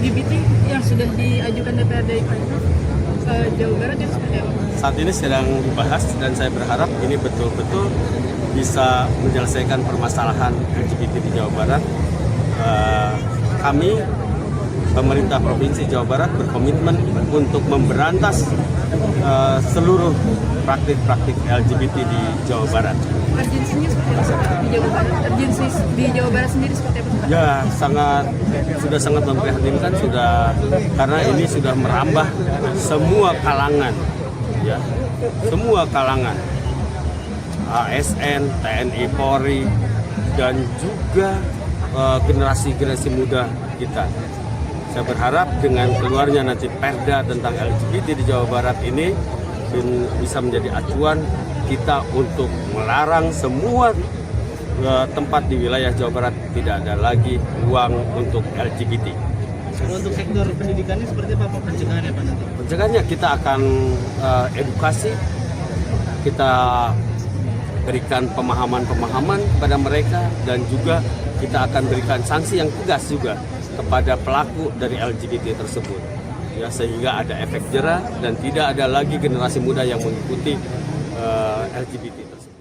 LGBT yang sudah diajukan DPRD ke Jawa Barat itu seperti apa? Saat ini sedang dibahas dan saya berharap ini betul-betul bisa menyelesaikan permasalahan LGBT di Jawa Barat. Kami pemerintah Provinsi Jawa Barat berkomitmen untuk memberantas seluruh praktik-praktik LGBT di Jawa Barat. Urgensinya seperti apa di Jawa Barat? Urgensi di Jawa Barat sendiri seperti apa? Ya, sudah sangat memprihatinkan karena ini sudah merambah semua kalangan, ya, semua kalangan, ASN, TNI, Polri, dan juga generasi muda kita. Saya berharap dengan keluarnya nanti Perda tentang LGBT di Jawa Barat ini bisa menjadi acuan kita untuk melarang semua tempat di wilayah Jawa Barat tidak ada lagi ruang untuk LGBT. Untuk sektor pendidikannya seperti apa pencegahannya Pak nanti? Pencegahannya kita akan edukasi, kita berikan pemahaman-pemahaman kepada mereka dan juga kita akan berikan sanksi yang tegas juga kepada pelaku dari LGBT tersebut, ya, sehingga ada efek jera dan tidak ada lagi generasi muda yang mengikuti LGBT tersebut.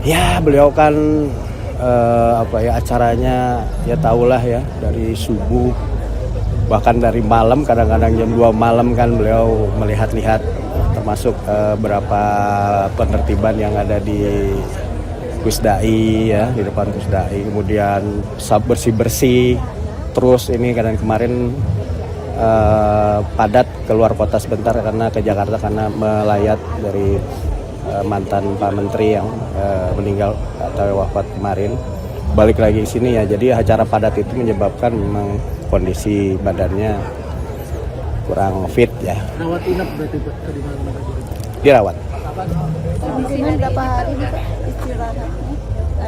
Ya, beliau kan acaranya ya tahulah ya, dari subuh bahkan dari malam, kadang-kadang jam 2 malam kan beliau melihat-lihat, termasuk berapa penertiban yang ada di Pusdai ya, di depan Pusdai, kemudian bersih-bersih terus ini kemarin padat keluar kota sebentar karena ke Jakarta karena melayat dari mantan Pak Menteri yang meninggal atau wafat kemarin, balik lagi ke sini ya. Jadi acara padat itu menyebabkan memang kondisi badannya kurang fit ya. Rawat inap berarti Pak di mana? Dirawat. Kondisinya berapa hari nih Pak istirahatnya?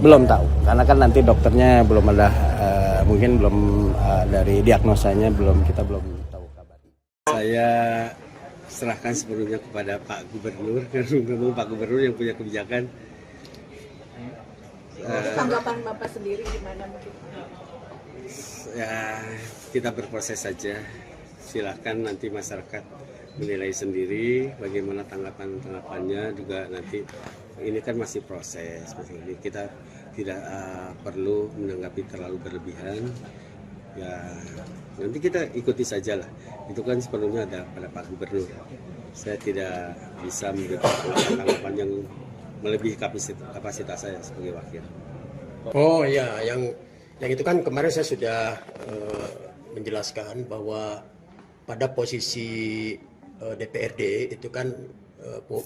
Belum tahu, karena kan nanti dokternya belum ada, mungkin belum dari diagnosanya kita belum tahu kabar. Saya serahkan sepenuhnya kepada Pak Gubernur, karena memang Pak Gubernur yang punya kebijakan. Tanggapan Bapak sendiri gimana mungkin? Ya, kita berproses saja. Silahkan nanti masyarakat menilai sendiri bagaimana tanggapannya juga nanti. Ini kan masih proses, ini kita tidak perlu menanggapi terlalu berlebihan. Ya, nanti kita ikuti saja lah. Itu kan sepenuhnya ada pada Pak Gubernur. Saya tidak bisa memberikan tanggapan yang melebihi kapasitas saya sebagai wakil. Oh ya, yang itu kan kemarin saya sudah menjelaskan bahwa pada posisi DPRD itu kan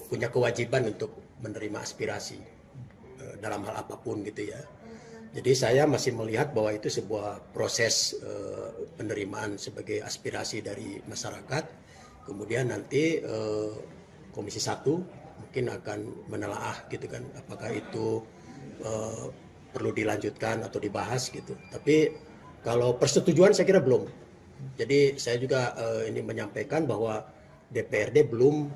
punya kewajiban untuk menerima aspirasi dalam hal apapun gitu ya. Jadi saya masih melihat bahwa itu sebuah proses penerimaan sebagai aspirasi dari masyarakat. Kemudian nanti Komisi 1 mungkin akan menelaah gitu kan, apakah itu perlu dilanjutkan atau dibahas gitu. Tapi kalau persetujuan saya kira belum. Jadi saya juga ini menyampaikan bahwa DPRD belum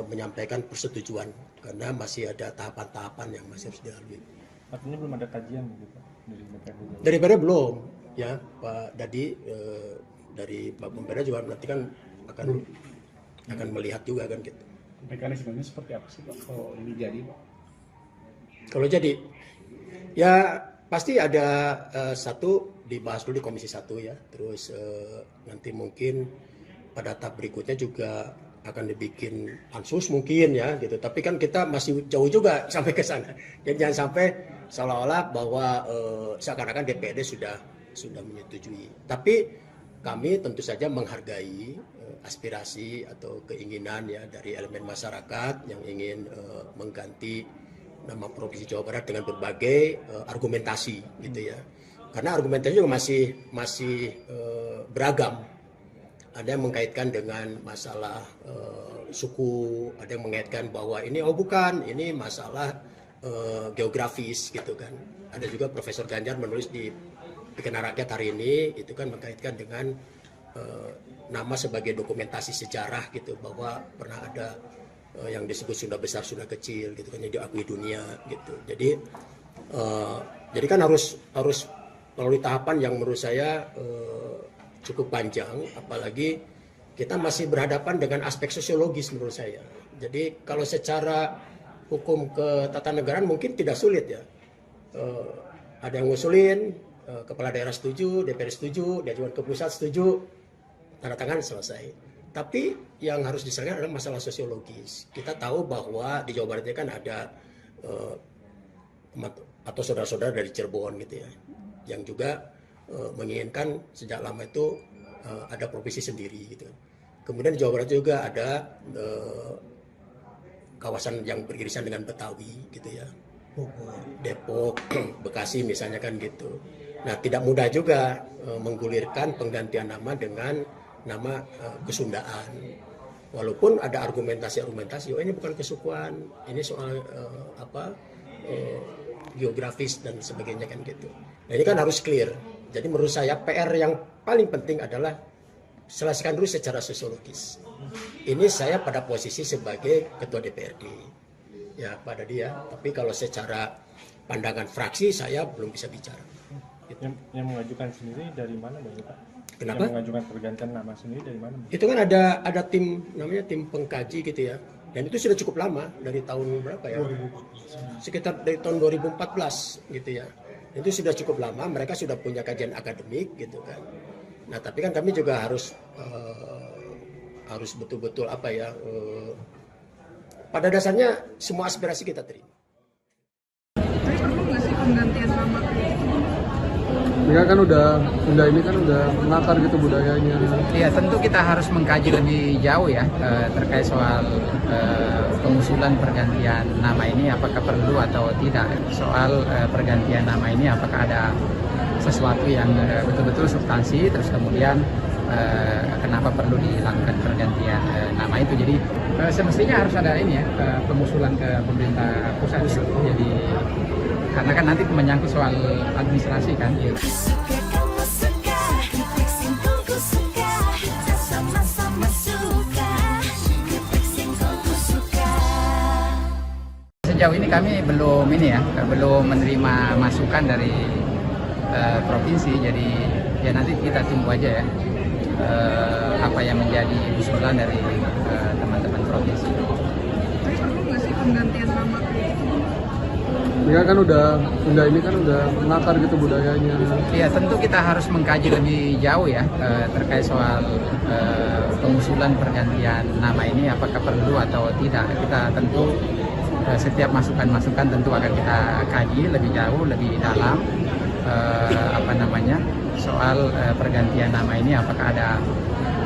menyampaikan persetujuan karena masih ada tahapan-tahapan yang masih harus dilalui. Artinya belum ada kajian gitu dari DPRD? Dari DPRD belum, ya Pak Dadi dari Pak Pembeda juga nanti kan akan melihat juga kan gitu. Mekanismenya seperti apa sih Pak kalau ini jadi Pak? Kalau jadi, ya pasti ada satu dibahas dulu di Komisi 1 ya, terus nanti mungkin pada tahap berikutnya juga akan dibikin pansus mungkin ya gitu. Tapi kan kita masih jauh juga sampai ke sana. Jadi jangan sampai seolah-olah bahwa seakan-akan DPRD sudah menyetujui. Tapi kami tentu saja menghargai aspirasi atau keinginan ya dari elemen masyarakat yang ingin mengganti nama Provinsi Jawa Barat dengan berbagai argumentasi gitu ya. Karena argumentasi juga masih beragam. Ada yang mengkaitkan dengan masalah suku, ada yang mengaitkan bahwa ini bukan, ini masalah geografis gitu kan. Ada juga Profesor Ganjar menulis di Pikiran Rakyat hari ini itu kan mengkaitkan dengan nama sebagai dokumentasi sejarah gitu, bahwa pernah ada yang disebut Sunda Besar, Sunda Kecil gitu kan, yang diakui dunia gitu. Jadi kan harus melalui tahapan yang menurut saya cukup panjang, apalagi kita masih berhadapan dengan aspek sosiologis menurut saya. Jadi kalau secara hukum ketatanegaraan mungkin tidak sulit ya. Ada yang ngusulin, kepala daerah setuju, DPR setuju, diajukan ke pusat setuju, tanda tangan selesai. Tapi yang harus diselesaikan adalah masalah sosiologis. Kita tahu bahwa di Jawa Barat ini kan ada atau saudara-saudara dari Cirebon gitu ya, yang juga menginginkan sejak lama itu ada provinsi sendiri gitu. Kemudian di Jawa Barat juga ada kawasan yang beririsan dengan Betawi gitu ya, Depok, Bekasi misalnya kan gitu. Nah tidak mudah juga menggulirkan penggantian nama dengan nama kesundaan. Walaupun ada argumentasi, ini bukan kesukuan, ini soal geografis dan sebagainya kan gitu. Nah ini kan harus clear. Jadi menurut saya PR yang paling penting adalah selesaikan dulu secara sosiologis. Ini saya pada posisi sebagai ketua DPRD, ya pada dia. Tapi kalau secara pandangan fraksi saya belum bisa bicara. Gitu. Yang mengajukan sendiri dari mana Pak? Kenapa? Yang mengajukan pergantian nama sendiri dari mana? Itu kan ada tim namanya tim pengkaji gitu ya. Dan itu sudah cukup lama, dari tahun berapa ya? 2014. Sekitar dari tahun 2014 gitu ya. Itu sudah cukup lama, mereka sudah punya kajian akademik gitu kan. Nah tapi kan kami juga harus betul-betul pada dasarnya semua aspirasi kita terima. Tapi perlu nggak sih penggantian nama? Mereka kan Sunda ini kan udah mengakar gitu budayanya. Iya, tentu kita harus mengkaji lebih jauh ya terkait soal pengusulan pergantian nama ini apakah perlu atau tidak. Soal pergantian nama ini apakah ada sesuatu yang betul-betul substansi, terus kemudian kenapa perlu dilakukan pergantian nama itu. Jadi semestinya harus ada ini ya pengusulan ke pemerintah pusat. Jadi karena kan nanti menyangkut soal administrasi kan. Sejauh ini kami belum menerima masukan dari provinsi, jadi ya nanti kita tunggu aja ya apa yang menjadi usulan dari teman-teman provinsi. Tapi perlu nggak sih penggantian nama? Mereka kan Sunda ini kan udah mengakar gitu budayanya. Iya, tentu kita harus mengkaji lebih jauh ya terkait soal pengusulan pergantian nama ini apakah perlu atau tidak. Kita tentu setiap masukan-masukan tentu akan kita kaji lebih jauh, lebih dalam soal pergantian nama ini apakah ada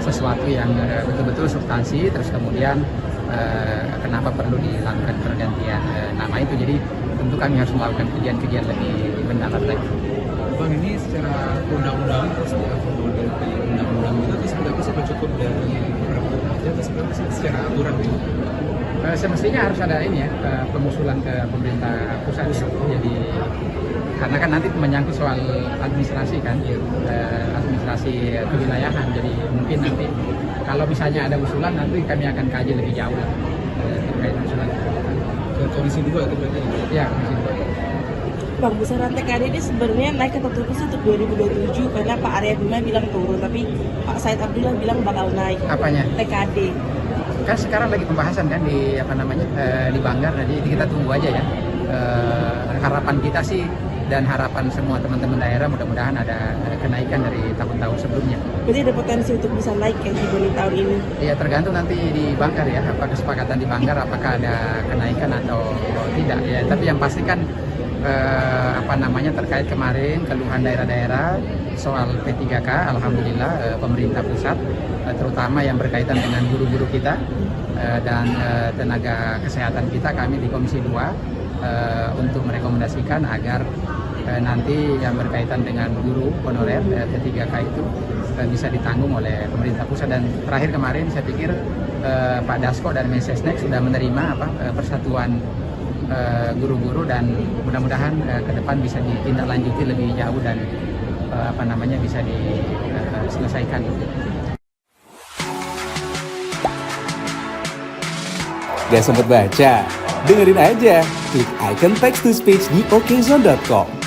sesuatu yang betul-betul substansi, terus kemudian kenapa perlu dilakukan pergantian nama itu. Jadi tentu kami harus melakukan kajian-kajian lebih mendalam lagi. Bang, ini secara undang-undang terus diakomodir di undang-undang itu sebenarnya apa cukup dari beberapa aja atau sebenarnya secara aturan gitu? Semestinya harus ada ini ya pengusulan ke pemerintah pusat. Jadi karena kan nanti menyangkut soal administrasi kan, administrasi kewilayahan. Jadi mungkin nanti kalau misalnya ada usulan nanti kami akan kaji lebih jauh terkait usulan. Komisi 2 itu berarti? Ya, Komisi 2. Bang, besaran TKD ini sebenarnya naik atau turun sih untuk 2027 karena Pak Arya Bima bilang turun, tapi Pak Said Abdullah bilang bakal naik. Apanya? TKD. Kan sekarang lagi pembahasan kan di di Banggar, jadi kita tunggu aja ya. Harapan kita sih dan harapan semua teman-teman daerah mudah-mudahan ada kenaikan dari tahun-tahun sebelumnya. Berarti ada potensi untuk bisa naik ya dibanding tahun ini? Ya tergantung nanti di Banggar ya, apa kesepakatan di Banggar, apakah ada kenaikan atau tidak ya. Tapi yang pasti kan terkait kemarin keluhan daerah-daerah soal P3K, alhamdulillah pemerintah pusat terutama yang berkaitan dengan guru-guru kita dan tenaga kesehatan kita, kami di Komisi 2 untuk merekomendasikan agar nanti yang berkaitan dengan guru honorer P3K itu bisa ditanggung oleh pemerintah pusat. Dan terakhir kemarin saya pikir Pak Dasko dan Mensesnek sudah menerima persatuan guru-guru dan mudah-mudahan ke depan bisa ditindaklanjuti lebih jauh dan bisa diselesaikan. Gak sempet baca? Dengerin aja, klik icon text to speech di okezone.com.